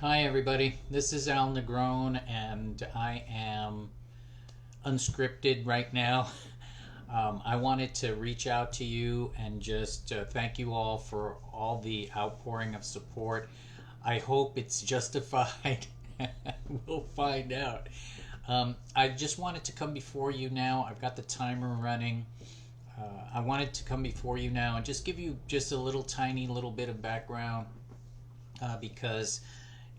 Hi, everybody. This is Al Negron, and I am unscripted right now. I wanted to reach out to you and just thank you all for all the outpouring of support. I hope it's justified. We'll find out. I just wanted to come before you now. I've got the timer running. I wanted to come before you now and just give you just a little tiny little bit of background because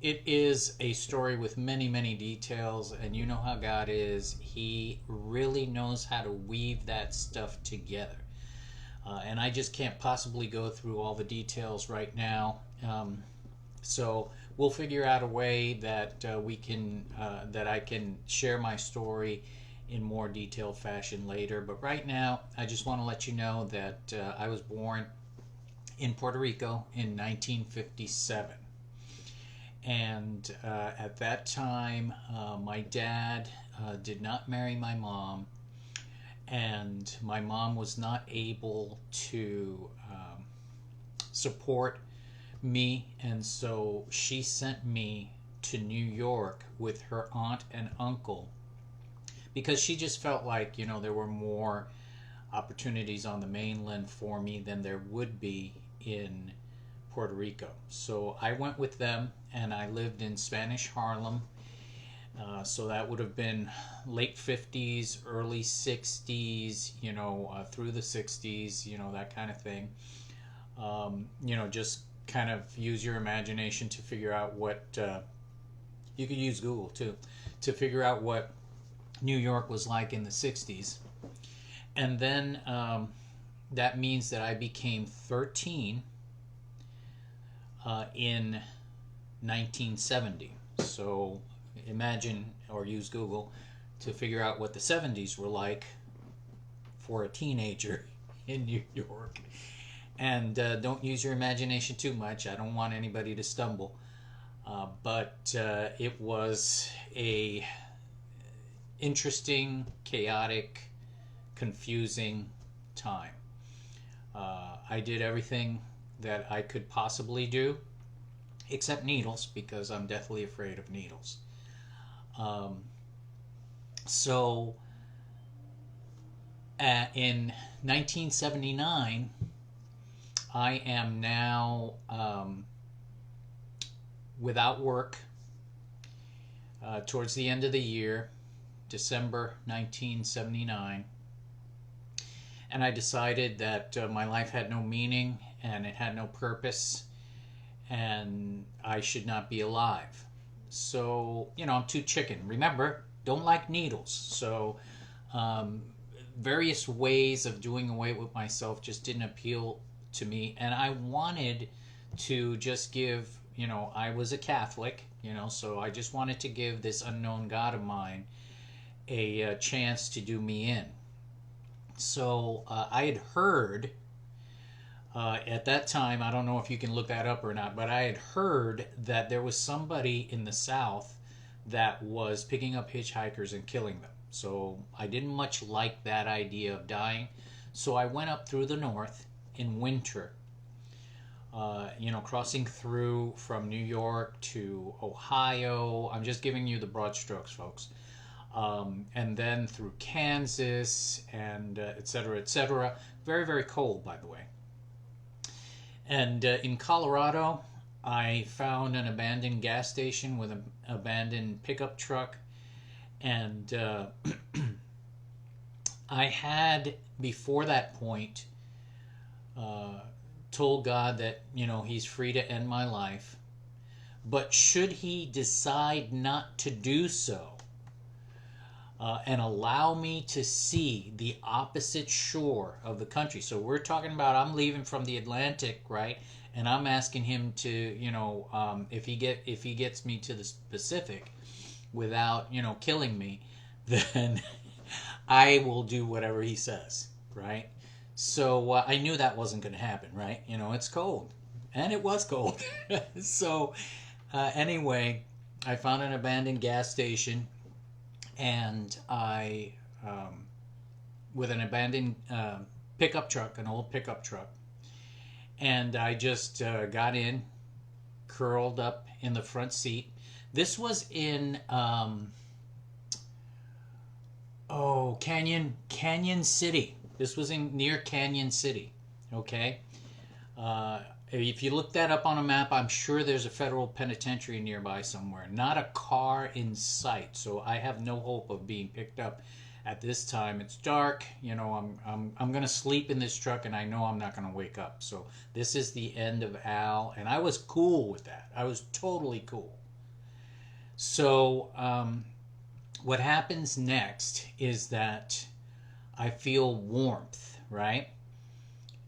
it is a story with many, many details, and you know how God is. He really knows how to weave that stuff together. And I just can't possibly go through all the details right now. So we'll figure out a way that that I can share my story in more detailed fashion later. But right now, I just want to let you know that I was born in Puerto Rico in 1957. And at that time, my dad did not marry my mom, and my mom was not able to support me, and so she sent me to New York with her aunt and uncle because she just felt like, there were more opportunities on the mainland for me than there would be in Puerto Rico. So I went with them, and I lived in Spanish Harlem. So that would have been late 50s, early 60s, through the 60s, that kind of thing. Just kind of use your imagination to figure out what, you could use Google too, to figure out what New York was like in the 60s. And then that means that I became 13 in 1970. So imagine or use Google to figure out what the 70s were like for a teenager in New York. And don't use your imagination too much. I don't want anybody to stumble. But it was a interesting, chaotic, confusing time. I did everything that I could possibly do, except needles, because I'm deathly afraid of needles. So in 1979, I am now without work towards the end of the year, December 1979. And I decided that my life had no meaning and it had no purpose and I should not be alive. So, I'm too chicken. Remember, don't like needles. So, various ways of doing away with myself just didn't appeal to me. And I wanted to just give, I was a Catholic, so I just wanted to give this unknown God of mine a chance to do me in. So I had heard at that time, I don't know if you can look that up or not, but I had heard that there was somebody in the South that was picking up hitchhikers and killing them. So I didn't much like that idea of dying. So I went up through the North in winter, crossing through from New York to Ohio. I'm just giving you the broad strokes, folks. And then through Kansas and et cetera, et cetera. Very, very cold, by the way. And in Colorado, I found an abandoned gas station with an abandoned pickup truck. And I had, before that point, told God that, He's free to end my life. But should He decide not to do so, and allow me to see the opposite shore of the country. So we're talking about I'm leaving from the Atlantic, right? And I'm asking Him to, if he gets me to the Pacific without, killing me, then I will do whatever He says, right? So I knew that wasn't going to happen, right? It's cold, and it was cold. So anyway, I found an abandoned gas station. And I, with an abandoned pickup truck, an old pickup truck, and I just got in, curled up in the front seat. This was in Canyon City. This was in near Canyon City. Okay. If you look that up on a map, I'm sure there's a federal penitentiary nearby somewhere. Not a car in sight, so I have no hope of being picked up at this time. It's dark, I'm gonna sleep in this truck, and I know I'm not gonna wake up. So this is the end of Al, and I was cool with that. I was totally cool. So what happens next is that I feel warmth, right?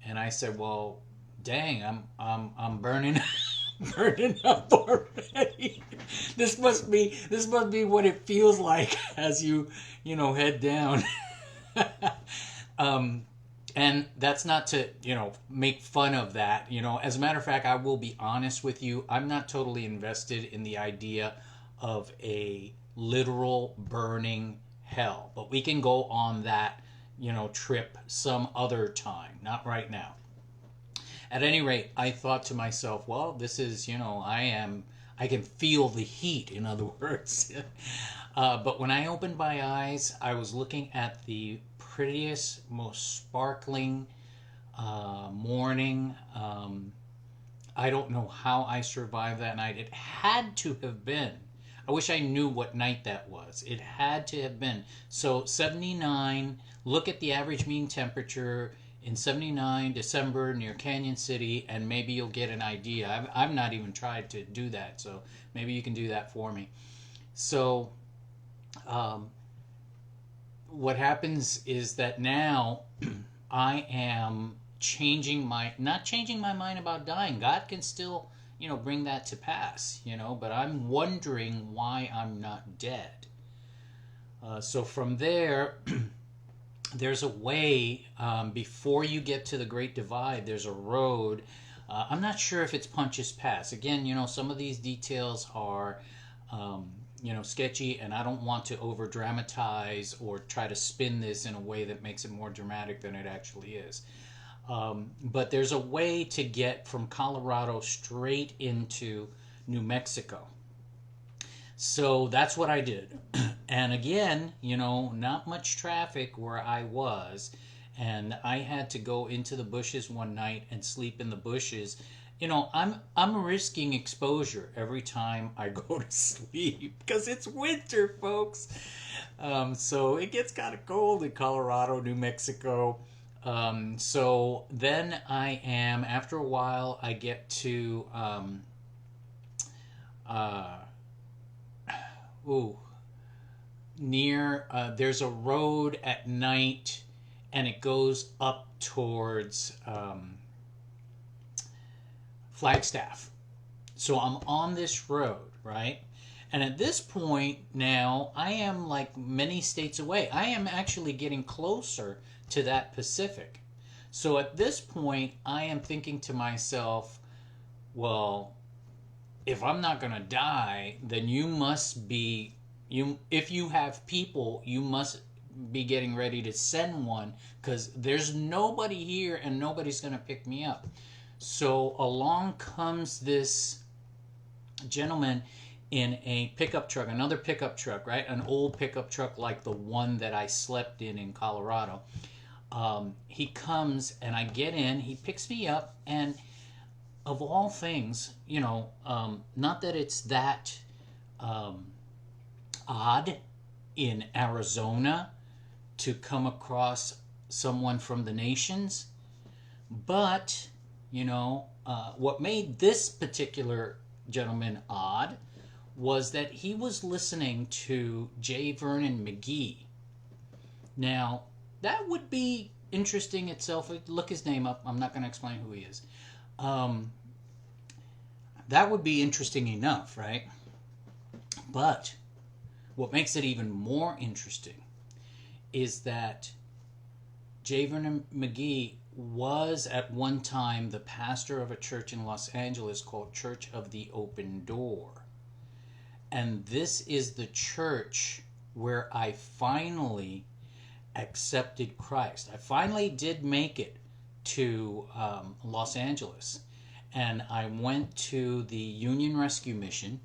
And I said, well, dang, I'm burning burning up already. This must be what it feels like as you head down. And that's not to make fun of that. As a matter of fact, I will be honest with you. I'm not totally invested in the idea of a literal burning hell, but we can go on that trip some other time, not right now. At any rate, I thought to myself, well, this is, I can feel the heat, in other words. But when I opened my eyes, I was looking at the prettiest, most sparkling morning. I don't know how I survived that night. It had to have been. I wish I knew what night that was. It had to have been. So 79, look at the average mean temperature in 79 December near Canyon City, and maybe you'll get an idea. I've not even tried to do that, so maybe you can do that for me. So what happens is that now I am not changing my mind about dying. God can still bring that to pass, but I'm wondering why I'm not dead. So from there there's a way, before you get to the Great Divide, there's a road. I'm not sure if it's Punch's Pass. Again, some of these details are, sketchy, and I don't want to over dramatize or try to spin this in a way that makes it more dramatic than it actually is. But there's a way to get from Colorado straight into New Mexico. So that's what I did. And again, not much traffic where I was. And I had to go into the bushes one night and sleep in the bushes. I'm risking exposure every time I go to sleep because it's winter, folks. So it gets kind of cold in Colorado, New Mexico. So then after a while, I get to, there's a road at night, and it goes up towards Flagstaff. So I'm on this road, right? And at this point now, I am like many states away. I am actually getting closer to that Pacific. So at this point, I am thinking to myself, well, if I'm not going to die, then if you have people, you must be getting ready to send one, because there's nobody here and nobody's going to pick me up. So along comes this gentleman in a pickup truck, another pickup truck, right? An old pickup truck like the one that I slept in Colorado. He comes and I get in, he picks me up, and of all things, not that it's that odd in Arizona to come across someone from the nations, but what made this particular gentleman odd was that he was listening to J. Vernon McGee. Now, that would be interesting itself. Look his name up. I'm not going to explain who he is. That would be interesting enough, right? But what makes it even more interesting is that J. Vernon McGee was at one time the pastor of a church in Los Angeles called Church of the Open Door. And this is the church where I finally accepted Christ. I finally did make it to Los Angeles. and I went to the Union Rescue Mission,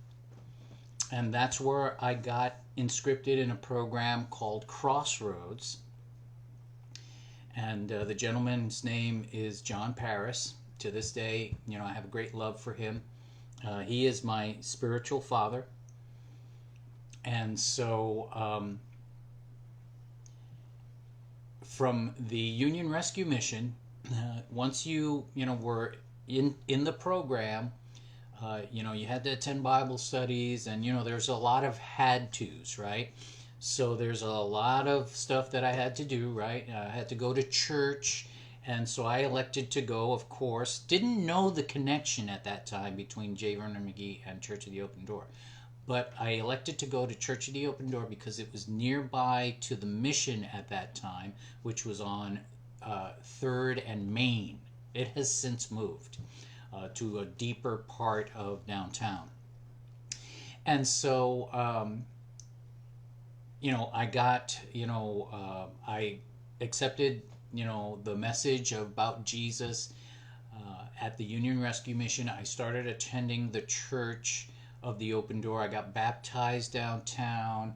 and that's where I got inscripted in a program called Crossroads. And the gentleman's name is John Paris. To this day, I have a great love for him. He is my spiritual father. And so from the Union Rescue Mission, once you were in the program, you had to attend Bible studies, and there's a lot of had tos, right? So there's a lot of stuff that I had to do, right? I had to go to church, and so I elected to go, of course. Didn't know the connection at that time between J. Vernon McGee and Church of the Open Door. But I elected to go to Church of the Open Door because it was nearby to the mission at that time, which was on 3rd and Main. It has since moved to a deeper part of downtown. And so, I got, I accepted, the message about Jesus at the Union Rescue Mission. I started attending the Church of the Open Door. I got baptized downtown.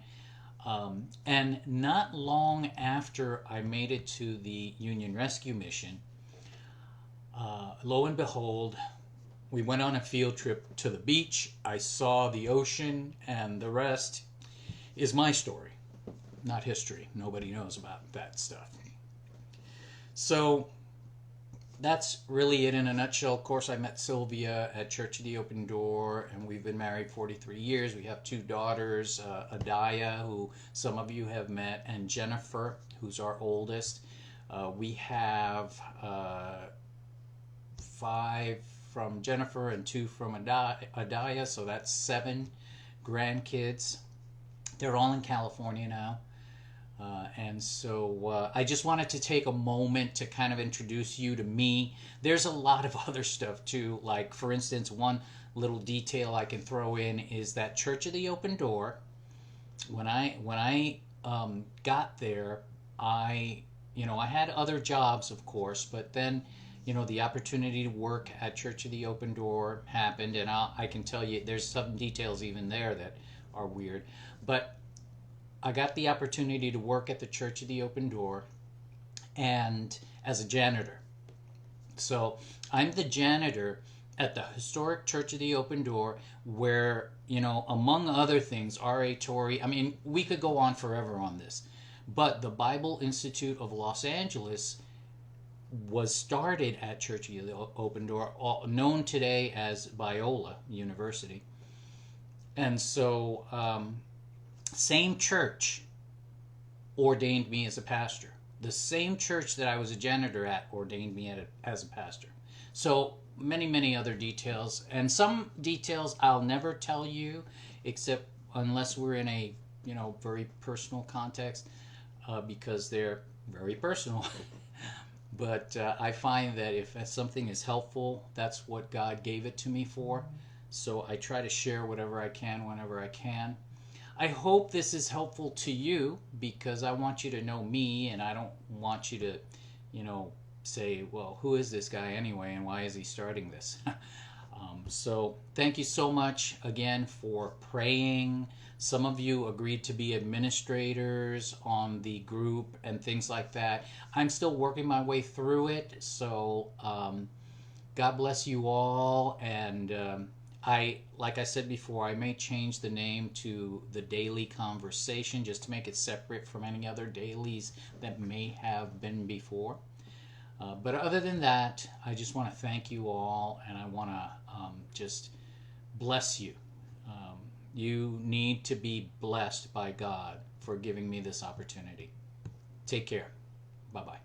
And not long after I made it to the Union Rescue Mission, lo and behold, we went on a field trip to the beach. I saw the ocean, and the rest is my story, not history. Nobody knows about that stuff. So that's really it in a nutshell. Of course, I met Sylvia at Church of the Open Door, and we've been married 43 years. We have 2 daughters, Adaya, who some of you have met, and Jennifer, who's our oldest. We have 5 from Jennifer and 2 from Adaya, so that's 7 grandkids. They're all in California now. And so I just wanted to take a moment to kind of introduce you to me. There's a lot of other stuff too. Like, for instance, one little detail I can throw in is that Church of the Open Door, when I got there, I had other jobs, of course, but then the opportunity to work at Church of the Open Door happened, and I can tell you there's some details even there that are weird. But I got the opportunity to work at the Church of the Open Door and as a janitor. So I'm the janitor at the historic Church of the Open Door where, among other things, R.A. Torrey, we could go on forever on this, but the Bible Institute of Los Angeles was started at Church of the Open Door, known today as Biola University. And so same church ordained me as a pastor. The same church that I was a janitor at ordained me as a pastor. So many other details, and some details I'll never tell you except unless we're in a very personal context, because they're very personal. But I find that if something is helpful, that's what God gave it to me for. So I try to share whatever I can whenever I can. I hope this is helpful to you, because I want you to know me, and I don't want you to, say, well, who is this guy anyway, and why is he starting this? So thank you so much again for praying. Some of you agreed to be administrators on the group and things like that. I'm still working my way through it, so God bless you all. And like I said before, I may change the name to the Daily Conversation just to make it separate from any other dailies that may have been before. But other than that, I just want to thank you all, and I want to just bless you. You need to be blessed by God for giving me this opportunity. Take care. Bye-bye.